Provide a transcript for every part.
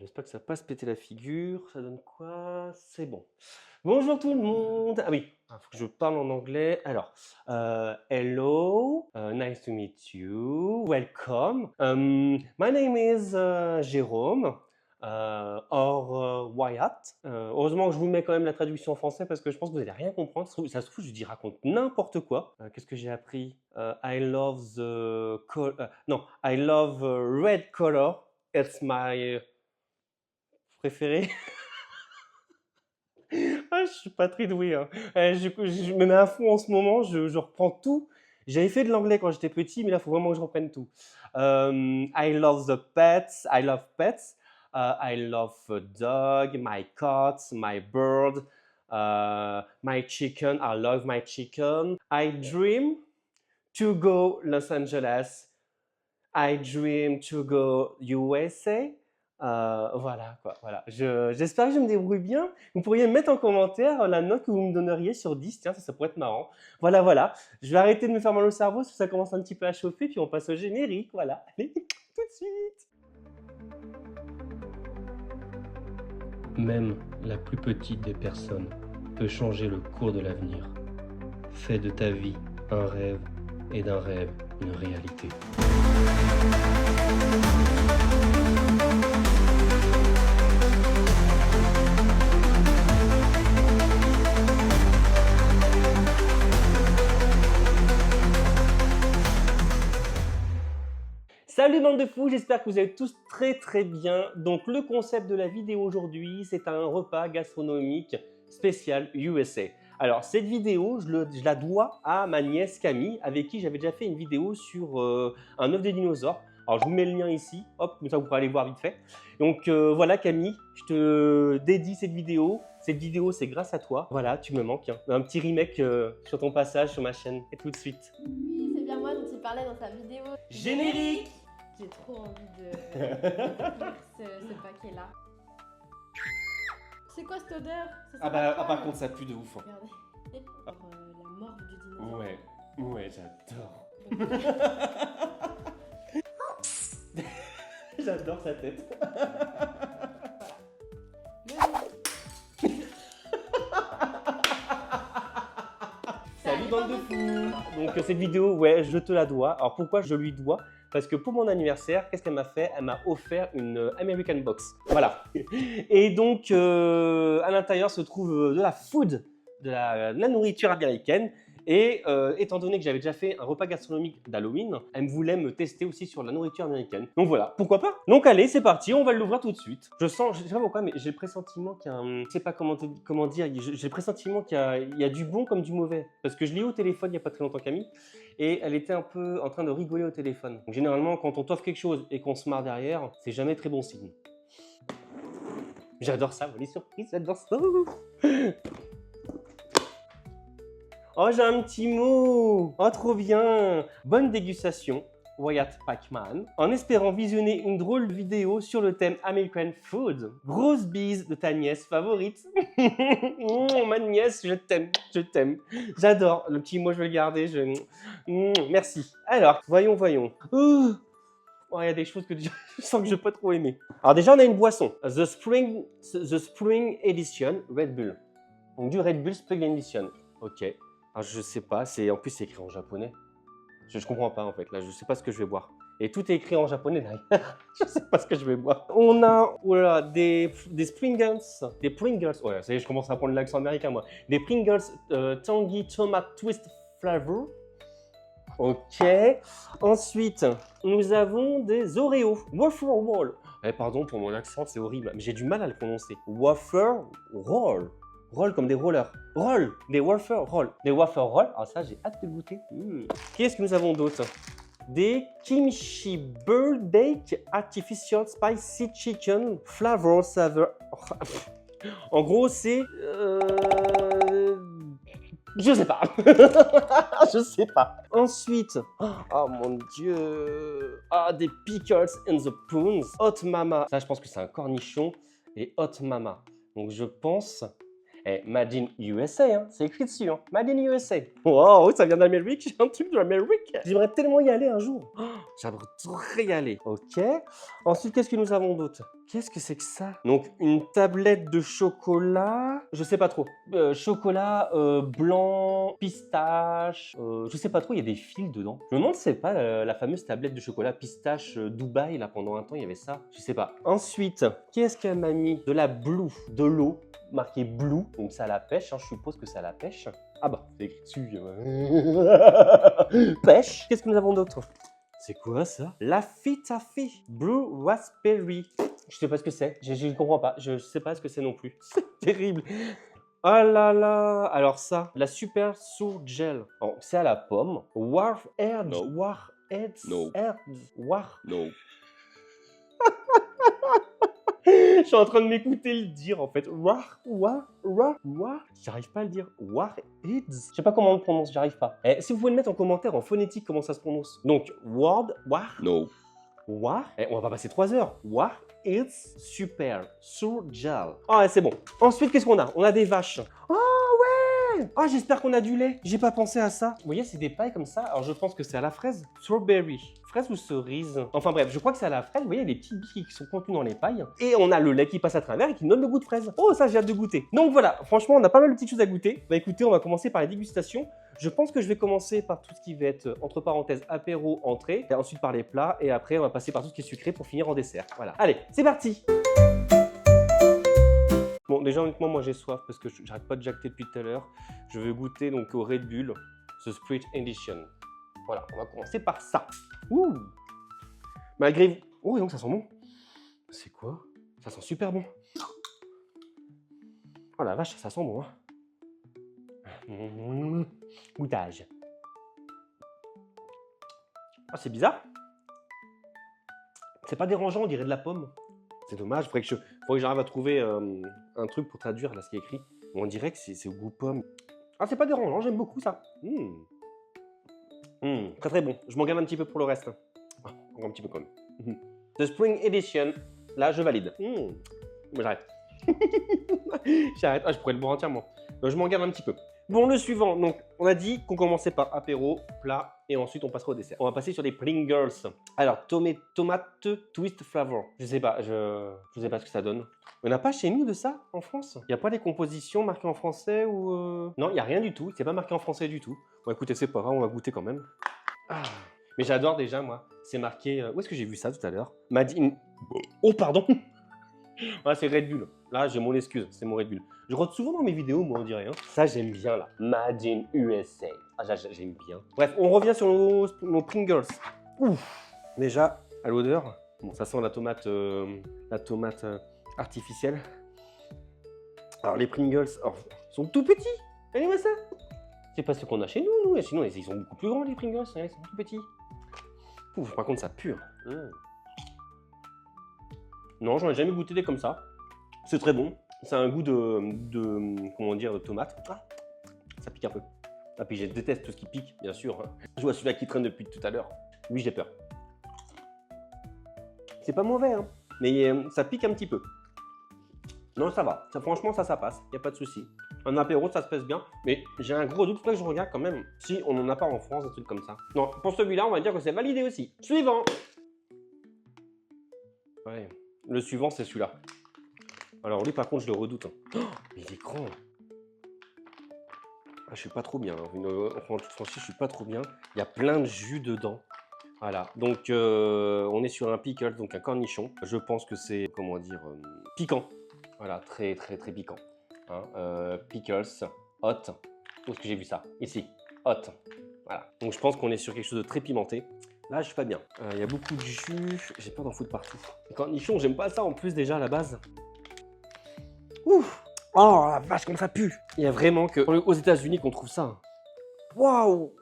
J'espère que ça va pas se péter la figure. Ça donne quoi? C'est bon. Bonjour tout le monde. Ah oui, il faut que je parle en anglais. Alors, hello, nice to meet you, welcome. My name is Jérôme. Or Wyatt. Heureusement que je vous mets quand même la traduction en français parce que je pense que vous n'allez rien comprendre. Ça se trouve, je dis raconte n'importe quoi. Qu'est-ce que j'ai appris? I love the non, I love red color. It's my préféré. Ah, je suis pas très doué, hein. Je me mets à fond en ce moment, je reprends tout. J'avais fait de l'anglais quand j'étais petit, mais là, il faut vraiment que je reprenne tout. I love the pets, I love pets. I love a dog, my cat, my bird, my chicken, I love my chicken. I dream to go Los Angeles. I dream to go USA. Voilà quoi, voilà. J'espère que je me débrouille bien. Vous pourriez me mettre en commentaire la note que vous me donneriez sur 10. Tiens, ça pourrait être marrant. Voilà, voilà. Je vais arrêter de me faire mal au cerveau parce que ça commence un petit peu à chauffer. Puis on passe au générique. Voilà. Allez, tout de suite. Même la plus petite des personnes peut changer le cours de l'avenir. Fais de ta vie un rêve et d'un rêve une réalité. Salut bande de fous, j'espère que vous allez tous très bien. Donc le concept de la vidéo aujourd'hui, c'est un repas gastronomique spécial USA. Alors cette vidéo, je la dois à ma nièce Camille, avec qui j'avais déjà fait une vidéo sur un œuf des dinosaures. Alors je vous mets le lien ici, hop, comme ça vous pourrez aller voir vite fait. Donc voilà Camille, je te dédie cette vidéo. Cette vidéo, c'est grâce à toi. Voilà, tu me manques, hein. Un petit remake sur ton passage sur ma chaîne. Et tout de suite. Oui, c'est bien moi dont il parlait dans sa vidéo. Générique. J'ai trop envie de découvrir ce paquet-là. C'est quoi cette odeur? Ça sent pas Par fort. contre ça pue de ouf. Hein. Regardez. La morve du dinosaure. Ouais, j'adore. J'adore sa tête. Salut bande de fous. Donc cette vidéo, ouais, je te la dois. Alors pourquoi je lui dois? Parce que pour mon anniversaire, qu'est-ce qu'elle m'a fait? Elle m'a offert une American Box. Voilà. Et donc, à l'intérieur se trouve de la food, de la nourriture américaine. Et étant donné que j'avais déjà fait un repas gastronomique d'Halloween, elle voulait me tester aussi sur la nourriture américaine. Donc voilà, pourquoi pas? Donc allez, c'est parti, on va l'ouvrir tout de suite. Je sais pas pourquoi, mais j'ai le pressentiment qu'il y a un... Je sais pas comment dire, j'ai le pressentiment qu'il y a du bon comme du mauvais. Parce que je l'ai eu au téléphone il n'y a pas très longtemps, Camille, et elle était un peu en train de rigoler au téléphone. Donc généralement, quand on t'offre quelque chose et qu'on se marre derrière, c'est jamais très bon signe. J'adore ça, les surprises, j'adore ça. Oh, j'ai un petit mot. Oh, trop bien. Bonne dégustation, Wyatt Pac-Man. En espérant visionner une drôle vidéo sur le thème American Food. Grosse bise de ta nièce favorite. Ma nièce, je t'aime, je t'aime. J'adore. Le petit mot, je vais le garder. Merci. Alors, voyons. Oh, il y a des choses que je sens que je n'ai pas trop aimé. Alors déjà, on a une boisson. The Spring Edition Red Bull. Donc du Red Bull Spring Edition. Ok. Alors, je sais pas, en plus c'est écrit en japonais. Je comprends pas en fait, là je sais pas ce que je vais boire. Et tout est écrit en japonais derrière. Je sais pas ce que je vais boire. On a voilà, des Pringles. Des Pringles. Ouais, ça y est, je commence à prendre l'accent américain moi. Des Pringles Tangy Tomato Twist Flavor. Ok. Ensuite, nous avons des Oreos. Wafer Roll. Pardon pour mon accent, c'est horrible. Mais j'ai du mal à le prononcer. Wafer Roll. Roll comme des rollers. Roll, des wafer roll. Des wafer roll, alors ça j'ai hâte de goûter. Qu'est-ce que nous avons d'autre? Des kimchi birthday artificial spicy chicken flavor savor. En gros c'est... Je sais pas. Je sais pas. Ensuite, oh mon dieu. Ah, des pickles and the prunes. Hot mama. Ça je pense que c'est un cornichon. Et hot mama. Donc je pense... Eh, Made in USA, hein, c'est écrit dessus, hein. Made in USA. Wow, ça vient d'Amérique, j'ai un truc de l'Amérique. J'aimerais tellement y aller un jour. Oh, j'aimerais y aller. Ok. Ensuite, qu'est-ce que nous avons d'autre? Qu'est-ce que c'est que ça? Donc, une tablette de chocolat. Je sais pas trop. Chocolat blanc, pistache. Je sais pas trop, il y a des fils dedans. Je me demande si c'est pas la fameuse tablette de chocolat pistache Dubaï, là, pendant un temps, il y avait ça. Je sais pas. Ensuite, qu'est-ce qu'elle m'a mis? De la blue, de l'eau, marqué blue. Donc, c'est à la pêche, hein, je suppose que c'est à la pêche. Ah bah, c'est écrit dessus. Pêche. Qu'est-ce que nous avons d'autre? C'est quoi ça? Laffy Taffy Blue Raspberry. Je sais pas ce que c'est. Je ne comprends pas. Je sais pas ce que c'est non plus. C'est terrible. Oh là là. Alors ça, la super sour gel. Oh, c'est à la pomme. Warheads. No. Warheads. No. War. No. Je suis en train de m'écouter le dire en fait. J'arrive pas à le dire. Warheads. Je sais pas comment on le prononce, j'arrive pas. Eh, si vous pouvez le mettre en commentaire en phonétique comment ça se prononce. Donc, war. No. Eh, on va pas passer 3 heures. It's super sour gel. Ah, c'est bon. Ensuite, qu'est-ce qu'on a? On a des vaches. Oh ouais. Ah, j'espère qu'on a du lait. J'ai pas pensé à ça. Vous voyez, c'est des pailles comme ça. Alors, je pense que c'est à la fraise. Strawberry. Fraise ou cerise? Enfin bref, je crois que c'est à la fraise. Vous voyez, les petits biscuits qui sont contenus dans les pailles. Et on a le lait qui passe à travers et qui donne le goût de fraise. Oh, ça, j'ai hâte de goûter. Donc voilà, franchement, on a pas mal de petites choses à goûter. Bah écoutez, on va commencer par la dégustation. Je pense que je vais commencer par tout ce qui va être, entre parenthèses, apéro, entrée. Et ensuite par les plats. Et après, on va passer par tout ce qui est sucré pour finir en dessert. Voilà. Allez, c'est parti! Bon, déjà, honnêtement, moi, j'ai soif parce que j'arrête pas de jacter depuis tout à l'heure. Je veux goûter donc au Red Bull, ce Sprit Edition. Voilà, on va commencer par ça. Ouh! Malgré... Oh, et donc ça sent bon. C'est quoi? Ça sent super bon. Oh la vache, ça sent bon, hein. Goûtage. Ah, c'est bizarre. C'est pas dérangeant, on dirait de la pomme. C'est dommage, faudrait que j'arrive à trouver un truc pour traduire là ce qui est écrit. On dirait que c'est au goût pomme. Ah, c'est pas dérangeant, j'aime beaucoup ça. Très très bon. Je m'en garde un petit peu pour le reste. Ah, encore un petit peu quand même. The Spring Edition, là je valide. Moi j'arrête. J'arrête. Ah, je pourrais le boire entièrement. Donc, je m'en garde un petit peu. Bon, le suivant. Donc, on a dit qu'on commençait par apéro, plat, et ensuite on passera au dessert. On va passer sur les Pringles. Alors, tomate twist flavor. Je sais pas, je sais pas ce que ça donne. On n'a pas chez nous de ça en France? Il n'y a pas des compositions marquées en français ou Non, il n'y a rien du tout. C'est pas marqué en français du tout. Bon, écoutez, c'est pas grave, on va goûter quand même. Ah. Mais j'adore déjà, moi. C'est marqué. Où est-ce que j'ai vu ça tout à l'heure? Made in. Oh, pardon. Ah, c'est Red Bull. Là, j'ai mon excuse, c'est mon Red Bull. Je rentre souvent dans mes vidéos, moi, on dirait. Hein. Ça, j'aime bien, là. Made in USA. Ah, j'aime bien. Bref, on revient sur nos Pringles. Ouf. Déjà, à l'odeur, bon, ça sent la tomate artificielle. Alors, les Pringles sont tout petits. Regardez-moi ça. C'est pas ce qu'on a chez nous, nous. Sinon, ils sont beaucoup plus grands, les Pringles. Ils sont tout petits. Ouf, par contre, ça pue. Non, j'en ai jamais goûté des comme ça. C'est très bon. C'est un goût comment dire, de tomate. Ah, ça pique un peu. Ah, puis je déteste tout ce qui pique, bien sûr. Je vois celui-là qui traîne depuis tout à l'heure. Lui, j'ai peur. C'est pas mauvais, hein. Mais ça pique un petit peu. Non, ça va. Ça, franchement, ça passe. Il n'y a pas de souci. Un apéro, ça se passe bien. Mais j'ai un gros doute. Faudrait que je regarde quand même si on n'en a pas en France, des trucs comme ça. Non, pour celui-là, on va dire que c'est validé aussi. Suivant. Ouais. Le suivant, c'est celui-là. Alors lui, par contre, je le redoute. Hein. Oh, mais il est grand. Ah, je suis pas trop bien. Enfin, en toute franchise, je suis pas trop bien. Il y a plein de jus dedans. Voilà. Donc, on est sur un pickle, donc un cornichon. Je pense que c'est, comment dire, piquant. Voilà, très, très, très piquant. Hein, pickles, hot. Où est-ce que j'ai vu ça? Ici, hot. Voilà. Donc, je pense qu'on est sur quelque chose de très pimenté. Là, je suis pas bien. Il y a beaucoup de jus. J'ai peur d'en foutre partout. Les cornichons, j'aime pas ça en plus déjà à la base. Ouf! Oh la vache, comme ça pue! Il y a vraiment que aux États-Unis qu'on trouve ça. Waouh!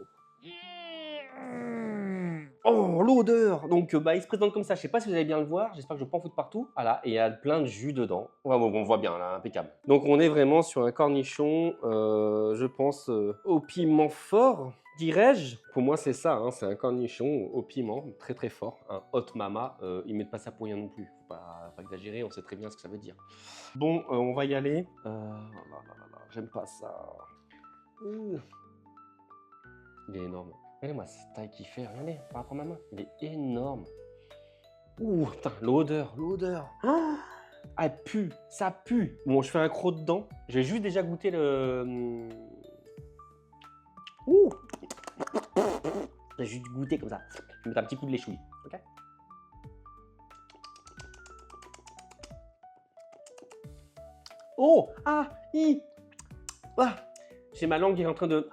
Oh, l'odeur! Donc, il se présente comme ça. Je sais pas si vous allez bien le voir. J'espère que je ne vais pas en foutre partout. Voilà, et il y a plein de jus dedans. Ouais, bon, on voit bien, là, impeccable. Donc, on est vraiment sur un cornichon, je pense, au piment fort. Dirais-je, pour moi c'est ça, hein, c'est un cornichon au piment très très fort, un hot mama, ils mettent pas ça pour rien non plus, faut pas exagérer, on sait très bien ce que ça veut dire. Bon, on va y aller. J'aime pas ça. Il est énorme. Regardez-moi cette taille qu'il fait, regardez, par rapport à ma main, il est énorme. Ouh, putain, l'odeur. Ah, elle pue, ça pue. Bon, je fais un croc dedans, j'ai juste déjà goûté le... Ouh. J'ai juste goûté comme ça. Je vais mettre un petit coup de lait chouille, ok? Oh, ah, j'ai ma langue qui est en train de...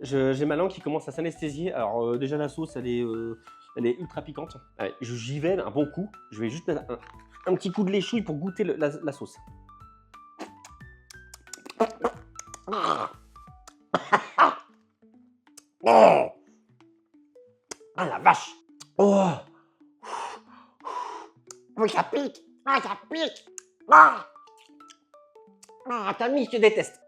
J'ai ma langue qui commence à s'anesthésier. Alors déjà la sauce, elle est ultra piquante. Allez, j'y vais un bon coup. Je vais juste mettre un petit coup de lait chouille pour goûter la sauce. Oh, ah la vache! Oh, ça pique! Ah, ça pique! Camille, je te déteste!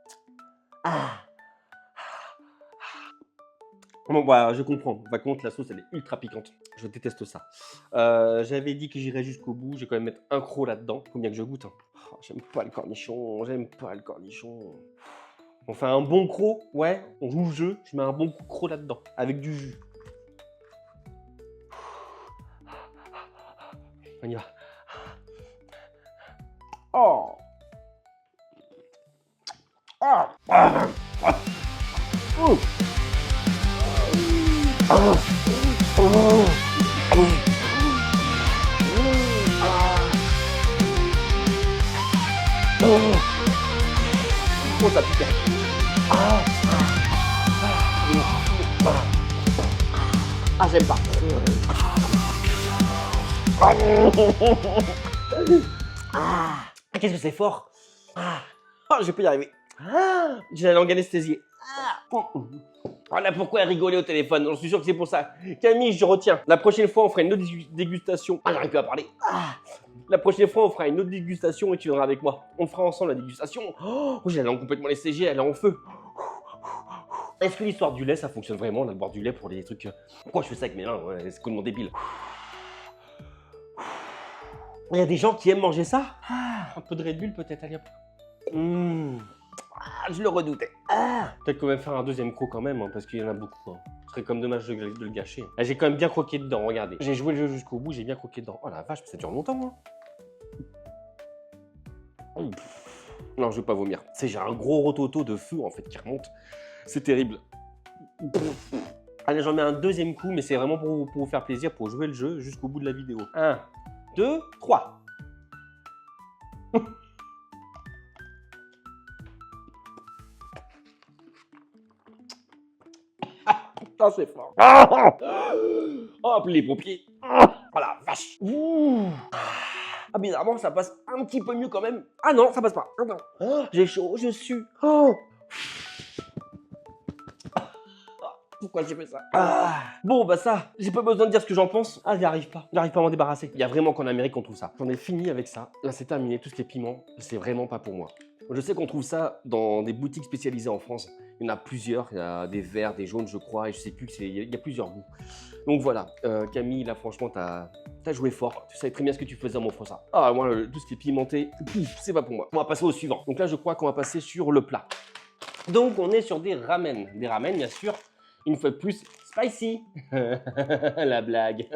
Bon, bah, je comprends. Par contre, la sauce, elle est ultra piquante. Je déteste ça. J'avais dit que j'irais jusqu'au bout. Je vais quand même mettre un croc là-dedans. Combien que je goûte, hein. Oh, j'aime pas le cornichon. On fait un bon croc, ouais, on joue le jeu, je mets un bon coup de croc là-dedans, avec du jus. On y va. Oh. Oh, ça pique. Ah, j'aime pas. Qu'est-ce que c'est fort. Je peux y arriver. J'ai la langue anesthésiée. Voilà pourquoi elle rigolait au téléphone. Je suis sûr que c'est pour ça. Camille, je retiens. La prochaine fois, on fera une autre dégustation. J'arrive plus à parler. La prochaine fois, on fera une autre dégustation et tu viendras avec moi. On fera ensemble la dégustation. Oh, j'ai la langue complètement anesthésiée, elle est en feu. Est-ce que l'histoire du lait, ça fonctionne vraiment, là, de boire du lait pour des trucs... Pourquoi je fais ça avec mes mains? Ouais, c'est complètement débile. Il y a des gens qui aiment manger ça. Un peu de Red Bull peut-être, allez hop. Je le redoutais. Peut-être qu'on va faire un deuxième croc quand même, hein, parce qu'il y en a beaucoup. Hein. Ce serait comme dommage de le gâcher. J'ai quand même bien croqué dedans, regardez. J'ai joué le jeu jusqu'au bout, j'ai bien croqué dedans. Oh la vache, mais ça dure longtemps, moi. Non, je vais pas vomir. J'ai un gros rototo de feu, en fait, qui remonte. C'est terrible. Allez, j'en mets un deuxième coup, mais c'est vraiment pour vous faire plaisir, pour jouer le jeu jusqu'au bout de la vidéo. 1, 2, 3. Putain, c'est fort. Hop, les pompiers. Oh la vache. Ah, bizarrement, ça passe un petit peu mieux quand même. Ah non, ça passe pas. J'ai chaud, je sue. Pourquoi j'ai fait ça? Bon, bah ça, j'ai pas besoin de dire ce que j'en pense. J'y arrive pas. J'arrive pas à m'en débarrasser. Il y a vraiment qu'en Amérique qu'on trouve ça. J'en ai fini avec ça. Là, c'est terminé. Tout ce qui est piment, c'est vraiment pas pour moi. Je sais qu'on trouve ça dans des boutiques spécialisées en France. Il y en a plusieurs. Il y a des verts, des jaunes, je crois. Et je sais plus que il y a plusieurs goûts. Donc voilà. Camille, là, franchement, t'as joué fort. Tu savais très bien ce que tu faisais en m'offrant ça. Moi, tout ce qui est pimenté, c'est pas pour moi. On va passer au suivant. Donc là, je crois qu'on va passer sur le plat. Donc, on est sur des ramen. Des ramen, bien sûr. Une fois de plus, spicy. La blague.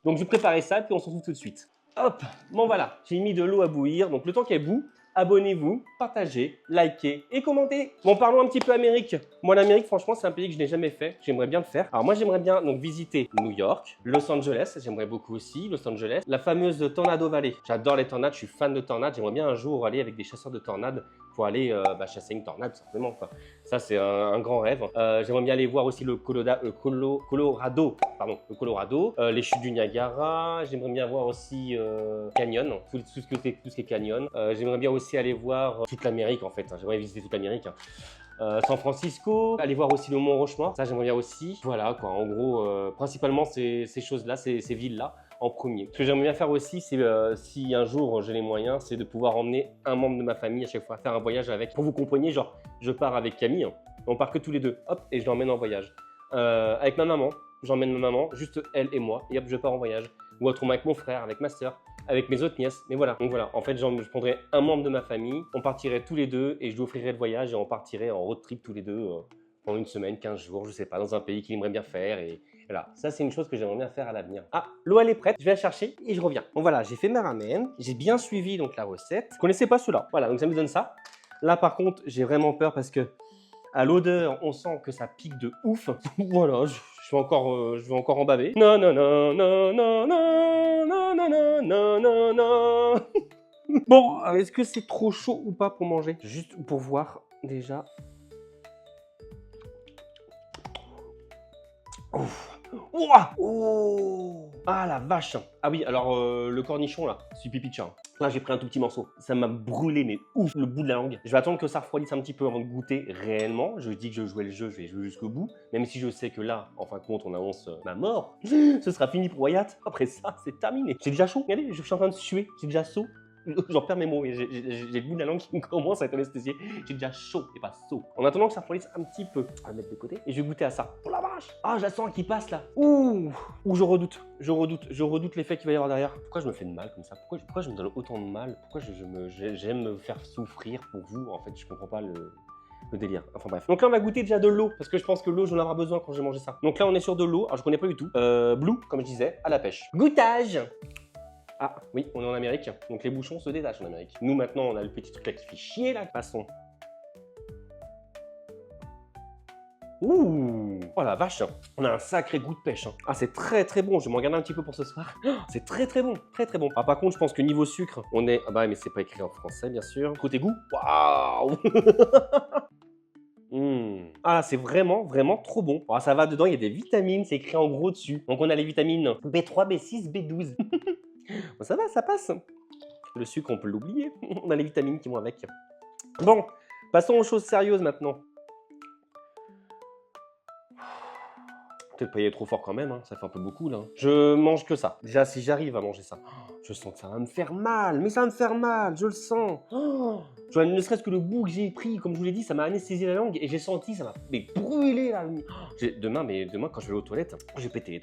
Donc, je vais préparer ça, puis on se retrouve tout de suite. Hop, bon voilà, j'ai mis de l'eau à bouillir. Donc, le temps qu'elle bout, abonnez-vous, partagez, likez et commentez. Bon, parlons un petit peu Amérique. Moi, l'Amérique, franchement, c'est un pays que je n'ai jamais fait. J'aimerais bien le faire. Alors, moi, j'aimerais bien donc visiter New York, Los Angeles. J'aimerais beaucoup aussi Los Angeles. La fameuse Tornado Valley. J'adore les tornades, je suis fan de tornades. J'aimerais bien un jour aller avec des chasseurs de tornades pour aller chasser une tornade, tout simplement, quoi. Ça, c'est un grand rêve. J'aimerais bien aller voir aussi le Colorado, les chutes du Niagara. J'aimerais bien voir aussi Canyon, tout ce qui est Canyon. J'aimerais bien aussi aller voir toute l'Amérique, en fait. J'aimerais visiter toute l'Amérique. San Francisco, aller voir aussi le Mont Rushmore, ça j'aimerais bien aussi. Voilà quoi, en gros, principalement ces choses-là, ces villes-là en premier. Ce que j'aimerais bien faire aussi, c'est si un jour j'ai les moyens, c'est de pouvoir emmener un membre de ma famille à chaque fois, faire un voyage avec. Pour vous compreniez, genre, je pars avec Camille, On part que tous les deux. Hop, et je l'emmène en voyage. Avec ma maman, j'emmène ma maman, juste elle et moi, et hop, je pars en voyage. Ou autrement avec mon frère, avec ma soeur, avec mes autres nièces. Mais voilà, donc voilà. En fait, je prendrais un membre de ma famille, on partirait tous les deux, et je lui offrirais le voyage, et on partirait en road trip tous les deux pendant une semaine, 15 jours, je sais pas, dans un pays qu'il aimerait bien faire. Et voilà, ça c'est une chose que j'aimerais bien faire à l'avenir. Ah, l'eau elle est prête, je vais la chercher et je reviens. Bon voilà, j'ai fait mes ramen, j'ai bien suivi donc la recette. Je connaissais pas ceux-là. Voilà, donc ça me donne ça. Là par contre, j'ai vraiment peur parce que à l'odeur, on sent que ça pique de ouf. Voilà, je vais encore en baver. Non, non, non, non, non, non, non, non, non, non, non, non. Bon, est-ce que c'est trop chaud ou pas pour manger? Juste pour voir déjà. Ouah, oh, ah la vache. Ah oui, alors le cornichon là, c'est pipi de chat. Là j'ai pris un tout petit morceau. Ça m'a brûlé mais ouf le bout de la langue. Je vais attendre que ça refroidisse un petit peu avant de goûter réellement. Je dis que je jouais le jeu, je vais jouer jusqu'au bout. Même si je sais que là, en fin de compte, on annonce ma mort. Ce sera fini pour Wyatt. Après ça, c'est terminé. C'est déjà chaud. Regardez, je suis en train de suer. C'est déjà chaud. J'en perds mes mots, j'ai le bout de la langue qui commence à être anesthésié. J'ai déjà chaud et pas chaud. En attendant que ça refroidisse un petit peu, on va le mettre de côté et je vais goûter à ça. Oh la vache! Ah, je la sens qui passe là. Ouh, je redoute l'effet qu'il va y avoir derrière. Pourquoi je me fais de mal comme ça? Pourquoi je me donne autant de mal? Pourquoi j'aime me faire souffrir pour vous? En fait, je comprends pas le délire. Enfin bref. Donc là, on va goûter déjà de l'eau parce que je pense que l'eau, j'en aurai besoin quand j'ai mangé ça. Donc là, on est sur de l'eau. Alors, je connais pas du tout. Blue, comme je disais, à la pêche. Goûtage! Ah oui, on est en Amérique, donc les bouchons se détachent en Amérique. Nous maintenant, on a le petit truc là qui fait chier là. Passons. Ouh, oh la vache, on a un sacré goût de pêche. Ah c'est très très bon, je vais m'en garder un petit peu pour ce soir. C'est très très bon, très très bon. Ah par contre, je pense que niveau sucre, on est... Ah bah mais c'est pas écrit en français bien sûr. Côté goût, waouh. Ah là, c'est vraiment, vraiment trop bon. Oh, ça va dedans, il y a des vitamines, c'est écrit en gros dessus. Donc on a les vitamines B3, B6, B12. Bon, ça va, ça passe. Le sucre, on peut l'oublier. On a les vitamines qui vont avec. Bon, passons aux choses sérieuses maintenant. Peut-être pas y aller trop fort quand même, hein. Ça fait un peu beaucoup là. Je mange que ça. Déjà, si j'arrive à manger ça, je sens que ça va me faire mal. Mais ça va me faire mal, je le sens. Je vois, ne serait-ce que le bout que j'ai pris, comme je vous l'ai dit, ça m'a anesthésié la langue et j'ai senti, ça m'a brûlé là. Demain, quand je vais aux toilettes, je vais péter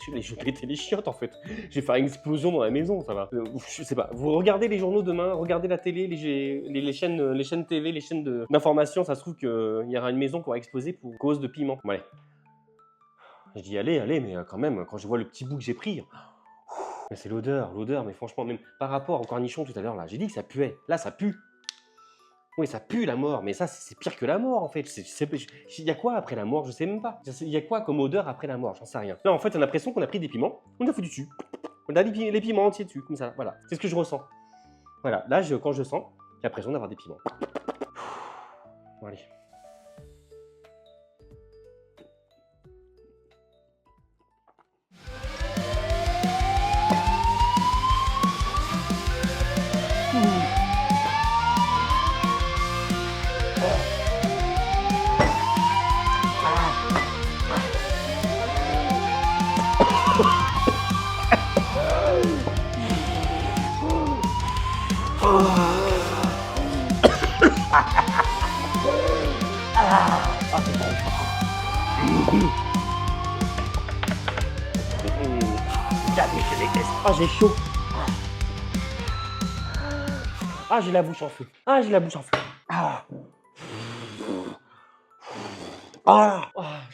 les chiottes en fait. Je vais faire une explosion dans la maison, ça va. Je sais pas. Vous regardez les journaux demain, regardez la télé, les chaînes TV, les chaînes d'information, ça se trouve qu'il y aura une maison qui va exploser pour cause de piment. Bon, allez. Je dis allez, mais quand même, quand je vois le petit bout que j'ai pris, mais c'est l'odeur, mais franchement, même par rapport au cornichon tout à l'heure, là, j'ai dit que ça puait. Là, ça pue. Oui, ça pue la mort, mais ça, c'est pire que la mort, en fait. Il y a quoi après la mort? Je sais même pas. Il y a quoi comme odeur après la mort? J'en sais rien. Là, en fait, on a l'impression qu'on a pris des piments, on a foutu dessus. On a les piments entiers dessus, comme ça, voilà. C'est ce que je ressens. Voilà, là, quand je sens, j'ai l'impression d'avoir des piments. Bon, allez. Ah, j'ai chaud. Ah, j'ai la bouche en feu. Ah, j'ai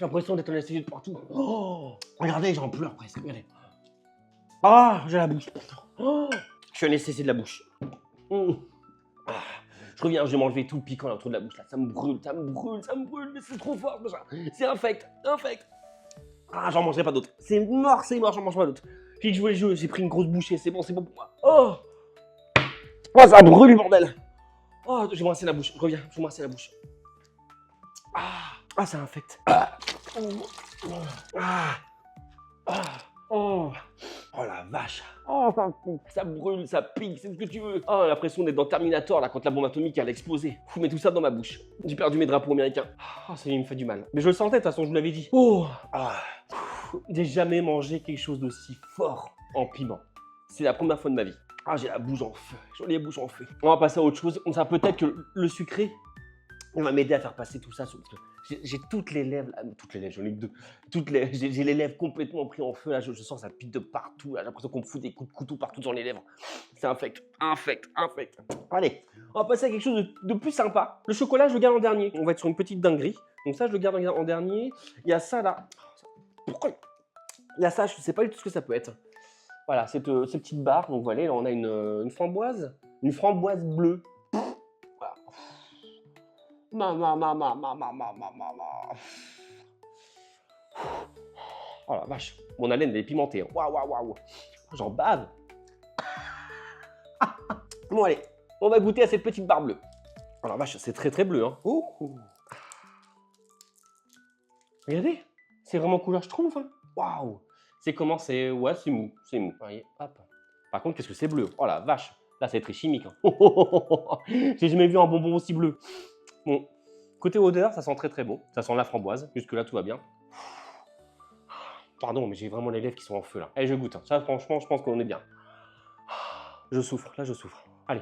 l'impression d'être anesthésié de partout. Oh, regardez, j'en pleure presque. Regardez. Ah, j'ai la bouche. Oh, je suis anesthésié de la bouche. Je reviens, je vais m'enlever tout le piquant là, autour de la bouche là. Ça me brûle, mais c'est trop fort déjà. C'est infect. Ah, j'en mangerai pas d'autres. C'est mort, j'en mange pas d'autres. J'ai joué le jeu, j'ai pris une grosse bouchée, c'est bon pour moi. Oh, ça brûle, bordel. Oh, je vais me rincer la bouche, je reviens, je vais me rincer la bouche. Ah, ça infecte. Oh la vache. Oh, ça brûle, ça pique, c'est ce que tu veux. Oh, l'impression d'être dans Terminator là quand la bombe atomique elle a explosé. Fou, mais tout ça dans ma bouche. J'ai perdu mes drapeaux américains. Oh, ça me fait du mal. Mais je le sentais de toute façon, je vous l'avais dit. Oh, j'ai jamais mangé quelque chose d'aussi fort en piment. C'est la première fois de ma vie. Ah, j'ai la bouche en feu. J'ai la bouche en feu. On va passer à autre chose. On sait peut-être que le sucré, On va m'aider à faire passer tout ça. J'ai toutes les lèvres, là, toutes les lèvres, j'en ai que deux. J'ai les lèvres complètement pris en feu, là, je sens ça pique de partout, là, j'ai l'impression qu'on me fout des coups de couteau partout dans les lèvres. C'est infect. Allez, on va passer à quelque chose de plus sympa. Le chocolat, je le garde en dernier. On va être sur une petite dinguerie. Donc ça, je le garde en dernier. Il y a ça, là. Pourquoi il y a ça, je ne sais pas du tout ce que ça peut être. Voilà, cette petite barre. Donc voilà, là, on a une framboise. Une framboise bleue. Voilà. Oh la vache, mon haleine elle est pimentée. Waouh. J'en bave. Bon allez, on va goûter à cette petite barre bleue. Oh la vache, c'est très bleu. Hein. Regardez, c'est vraiment couleur schtroumpf. Hein. Waouh. C'est comment? C'est mou. Vous voyez, hop. Par contre, qu'est-ce que c'est bleu? Oh la vache, là c'est très chimique. Hein. J'ai jamais vu un bonbon aussi bleu. Bon, côté odeur, ça sent très bon. Ça sent la framboise. Jusque là, tout va bien. Pardon, mais j'ai vraiment les lèvres qui sont en feu là. Allez, je goûte. Hein. Ça, franchement, je pense qu'on est bien. Je souffre. Allez.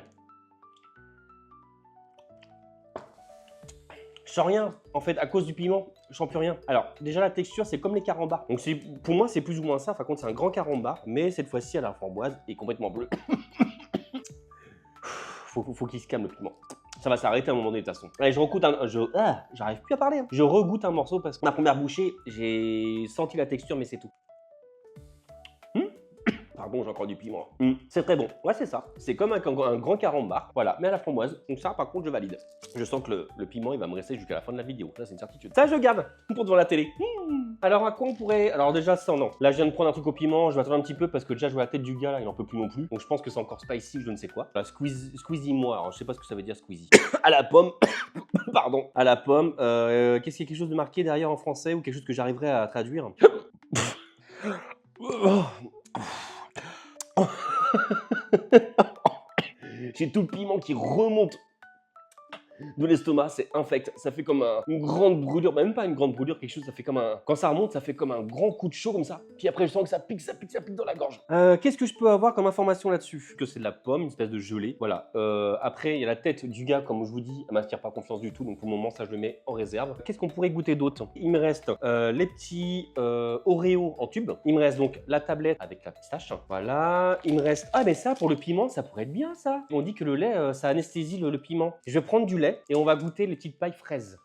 Je sens rien, en fait, à cause du piment, je sens plus rien. Alors, déjà, la texture, c'est comme les carambars. Donc, pour moi, c'est plus ou moins ça. Par contre, c'est un grand carambar, mais cette fois-ci, à la framboise et complètement bleu. Faut qu'il se calme, le piment. Ça va s'arrêter à un moment donné, de toute façon. Allez, je regoute j'arrive plus à parler. Hein. Je regoute un morceau parce que ma première bouchée, j'ai senti la texture, mais c'est tout. Pardon, j'ai encore du piment. C'est très bon. Ouais, c'est ça. C'est comme un grand carambar. Voilà, mais à la framboise. Donc ça, par contre, je valide. Je sens que le piment, il va me rester jusqu'à la fin de la vidéo. Ça, c'est une certitude. Ça, je garde pour devant la télé. Alors, à quoi on pourrait... Alors déjà, ça, non. Là, je viens de prendre un truc au piment. Je vais attendre un petit peu parce que déjà, je vois la tête du gars, là, il en peut plus non plus. Donc, je pense que c'est encore spicy ou je ne sais quoi. Squeezie-moi. Alors, je sais pas ce que ça veut dire, squeezie. À la pomme. Pardon. À la pomme. Qu'est-ce qu'il y a quelque chose de marqué derrière en français ou quelque chose que j'arriverais à traduire? J'ai tout le piment qui remonte de l'estomac, c'est infect. Ça fait comme une grande brûlure, même pas une grande brûlure, quelque chose, ça fait comme un... Quand ça remonte, ça fait comme un grand coup de chaud comme ça. Puis après, je sens que ça pique dans la gorge. Qu'est-ce que je peux avoir comme information là-dessus? Que c'est de la pomme, une espèce de gelée. Voilà. Après, il y a la tête du gars, comme je vous dis, elle m'inspire pas confiance du tout, donc pour le moment, ça, je le mets en réserve. Qu'est-ce qu'on pourrait goûter d'autre? Il me reste les petits Oreo en tube. Il me reste donc la tablette avec la pistache. Voilà. Il me reste... Ah, mais ça, pour le piment, ça pourrait être bien, ça. On dit que le lait, ça anesthésie le piment. Je vais prendre du lait. Et on va goûter les petites pailles fraises.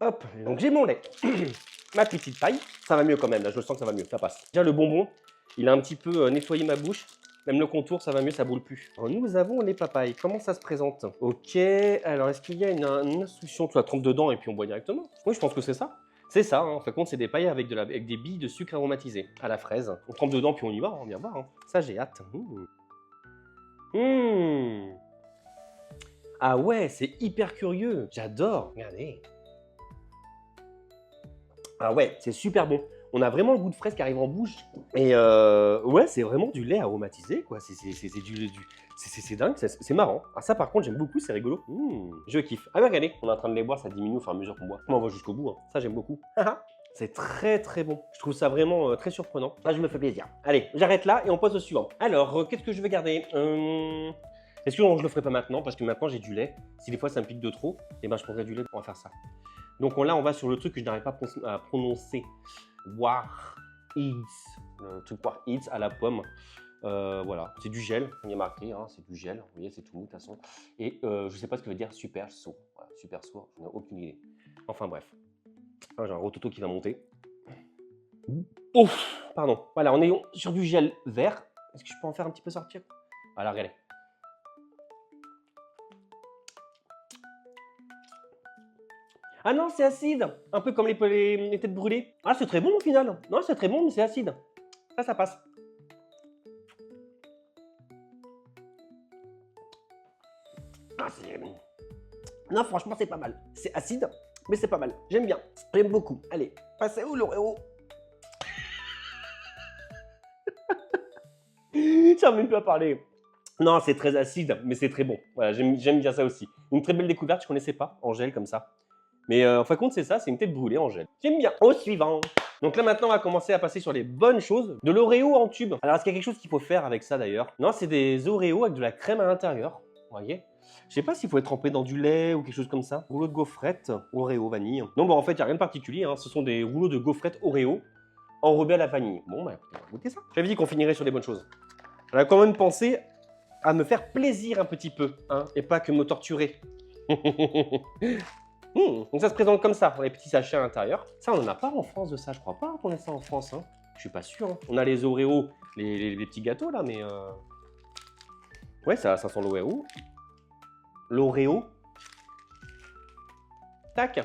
Hop, donc j'ai mon lait. Ma petite paille. Ça va mieux quand même, là, je sens que ça va mieux, ça passe. Déjà, le bonbon, il a un petit peu nettoyé ma bouche. Même le contour, ça va mieux, ça boule plus. Alors, nous avons les papayes. Comment ça se présente? Ok, alors est-ce qu'il y a une instruction? Tu la trempes dedans et puis on boit directement? Oui, je pense que c'est ça. C'est ça, hein. En fin de compte, c'est des pailles avec des billes de sucre aromatisé à la fraise. On trempe dedans puis on y va, on vient voir. Hein. Ça, j'ai hâte. Ah ouais, c'est hyper curieux. J'adore. Regardez. Ah ouais, c'est super bon. On a vraiment le goût de fraise qui arrive en bouche. Et ouais, c'est vraiment du lait aromatisé, quoi. C'est dingue, c'est marrant. Ah ça, par contre, j'aime beaucoup, c'est rigolo. Je kiffe. Ah mais regardez, on est en train de les boire, ça diminue au fur et à mesure qu'on boit. On va jusqu'au bout, hein. Ça, j'aime beaucoup. C'est très bon. Je trouve ça vraiment très surprenant. Là, je me fais plaisir. Allez, j'arrête là et on passe au suivant. Alors, qu'est-ce que je vais garder? Est-ce que je le ferai pas maintenant? Parce que maintenant j'ai du lait. Si des fois ça me pique de trop, eh ben je prendrai du lait. On va faire ça. Donc là, on va sur le truc que je n'arrive pas à prononcer. War Eats. Le truc War Eats à la pomme. Voilà, c'est du gel. Il y a marqué, hein, c'est du gel. Vous voyez, c'est tout mou de toute façon. Et je ne sais pas ce que veut dire super sourd. Voilà, super sourd, je n'ai aucune idée. Enfin bref. Ah, j'ai un rototo qui va monter. Ouf, pardon. Voilà, on est sur du gel vert. Est-ce que je peux en faire un petit peu sortir? Voilà, regardez. Ah non, c'est acide. Un peu comme les têtes brûlées. Ah, c'est très bon au final. Non, c'est très bon, mais c'est acide. Ça passe. Ah, non, franchement, c'est pas mal. C'est acide, mais c'est pas mal. J'aime bien. J'aime beaucoup. Allez, passez où l'Oreo? J'en ai même pas parlé. Non, c'est très acide, mais c'est très bon. Voilà, j'aime bien ça aussi. Une très belle découverte, je connaissais pas, en gel comme ça. Mais en fin de compte, c'est ça, c'est une tête brûlée en gel. J'aime bien. Au suivant. Donc là, maintenant, on va commencer à passer sur les bonnes choses. De l'Oreo en tube. Alors, est-ce qu'il y a quelque chose qu'il faut faire avec ça d'ailleurs? Non, c'est des Oreos avec de la crème à l'intérieur. Vous voyez? Je sais pas s'il faut être trempé dans du lait ou quelque chose comme ça. Rouleau de gaufrettes, Oreo, vanille. Non, bon, en fait, il n'y a rien de particulier. Hein. Ce sont des rouleaux de gaufrettes Oreo enrobés à la vanille. Bon, bah écoutez, on va goûter ça. J'avais dit qu'on finirait sur des bonnes choses. On a quand même pensé à me faire plaisir un petit peu, hein, et pas que me torturer. Donc ça se présente comme ça, les petits sachets à l'intérieur. Ça, on n'en a pas en France de ça, je crois pas qu'on ait ça en France. Hein. Je suis pas sûr. Hein. On a les Oreos, les petits gâteaux là, mais... Ouais, ça sent l'Oreo. L'Oreo. Tac.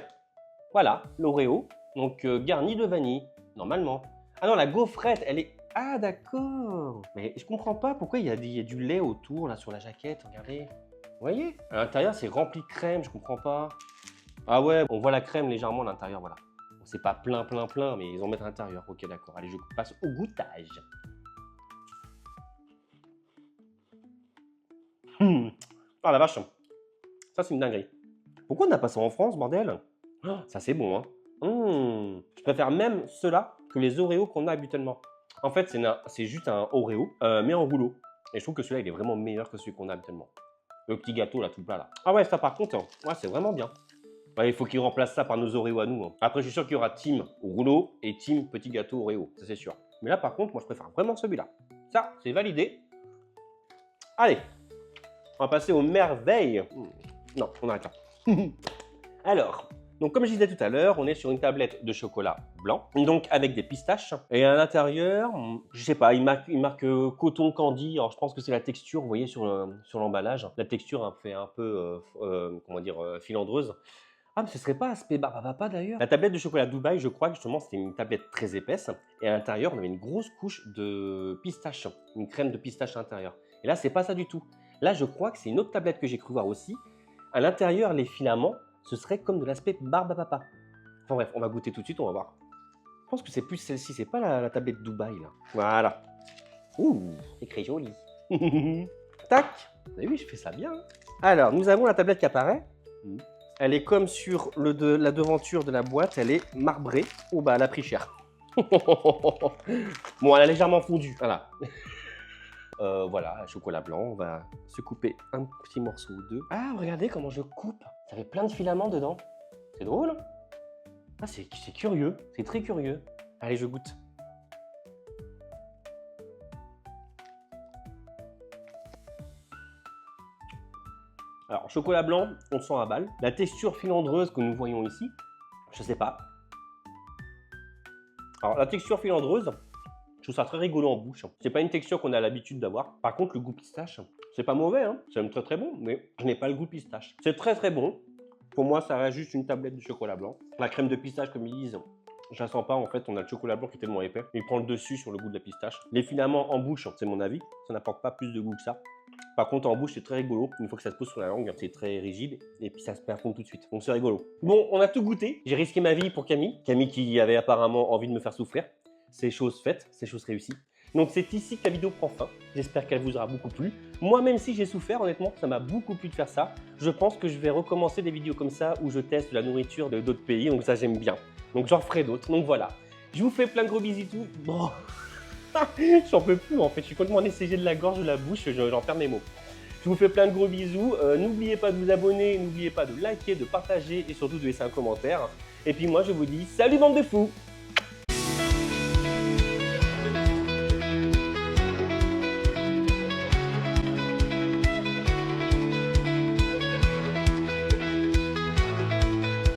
Voilà, l'Oreo. Donc garni de vanille, normalement. Ah non, la gaufrette, elle est... Ah d'accord. Mais je comprends pas pourquoi il y a du lait autour, là, sur la jaquette, regardez. Vous voyez? À l'intérieur, c'est rempli de crème, je comprends pas. Ah ouais, on voit la crème légèrement à l'intérieur, voilà. C'est pas plein, mais ils en mettent à l'intérieur. Ok, d'accord. Allez, je passe au goûtage. Ah la vache. Ça, c'est une dinguerie. Pourquoi on n'a pas ça en France, bordel? Oh, ça, c'est bon, hein. Je préfère même ceux-là que les Oreos qu'on a habituellement. En fait, c'est juste un Oreo, mais en rouleau. Et je trouve que celui-là, il est vraiment meilleur que celui qu'on a habituellement. Le petit gâteau, là, tout plat, là. Ah ouais, ça, par contre, ouais, c'est vraiment bien. Ouais, il faut qu'ils remplacent ça par nos Oreos à nous. Hein. Après, je suis sûr qu'il y aura Team rouleau et Team petit gâteau Oreo. Ça, c'est sûr. Mais là, par contre, moi, je préfère vraiment celui-là. Ça, c'est validé. Allez, on va passer aux merveilles. Non, on arrête là. Alors, donc comme je disais tout à l'heure, on est sur une tablette de chocolat blanc, donc avec des pistaches. Et à l'intérieur, je sais pas, il marque coton candy. Alors je pense que c'est la texture, vous voyez sur l'emballage. La texture hein, fait un peu, comment dire, filandreuse. Ah, mais ce serait pas aspect barbapapa d'ailleurs. La tablette de chocolat Dubaï, je crois que justement c'était une tablette très épaisse. Et à l'intérieur, on avait une grosse couche de pistache, une crème de pistache à l'intérieur. Et là, c'est pas ça du tout. Là, je crois que c'est une autre tablette que j'ai cru voir aussi. À l'intérieur, les filaments, ce serait comme de l'aspect barbapapa. Enfin bref, on va goûter tout de suite, on va voir. Je pense que c'est plus celle-ci, c'est pas la tablette Dubaï là. Voilà. Ouh, c'est très joli. Tac. Vous avez vu, je fais ça bien. Alors, nous avons la tablette qui apparaît. Elle est comme sur la devanture de la boîte, elle est marbrée. Oh bah, elle a pris cher. Bon, elle a légèrement fondu, voilà. Voilà, chocolat blanc, on va se couper un petit morceau ou deux. Ah, regardez comment je coupe. Ça fait plein de filaments dedans. C'est drôle. Ah, c'est curieux, c'est très curieux. Allez, je goûte. Alors, chocolat blanc, on sent à balle. La texture filandreuse que nous voyons ici, je sais pas. Alors, la texture filandreuse, je trouve ça très rigolo en bouche. C'est pas une texture qu'on a l'habitude d'avoir. Par contre, le goût pistache, c'est pas mauvais, hein. C'est même très très bon, mais je n'ai pas le goût pistache. C'est très très bon. Pour moi, ça reste juste une tablette de chocolat blanc. La crème de pistache, comme ils disent, je la sens pas. En fait, on a le chocolat blanc qui est tellement épais. Il prend le dessus sur le goût de la pistache. Les filaments en bouche, c'est mon avis, ça n'apporte pas plus de goût que ça. Par contre, en bouche, c'est très rigolo. Une fois que ça se pose sur la langue, c'est très rigide et puis ça se perfond tout de suite. Donc, c'est rigolo. Bon, on a tout goûté. J'ai risqué ma vie pour Camille. Camille qui avait apparemment envie de me faire souffrir. C'est chose faite, c'est chose réussie. Donc, c'est ici que la vidéo prend fin. J'espère qu'elle vous aura beaucoup plu. Moi, même si j'ai souffert, honnêtement, ça m'a beaucoup plu de faire ça. Je pense que je vais recommencer des vidéos comme ça où je teste la nourriture de d'autres pays. Donc, ça, j'aime bien. Donc, j'en ferai d'autres. Donc, voilà. Je vous fais plein de gros bisous. Bon. J'en peux plus en fait, je suis complètement anesthésié de la gorge, de la bouche, j'en perds mes mots. Je vous fais plein de gros bisous, n'oubliez pas de vous abonner, n'oubliez pas de liker, de partager et surtout de laisser un commentaire. Et puis moi je vous dis salut bande de fous!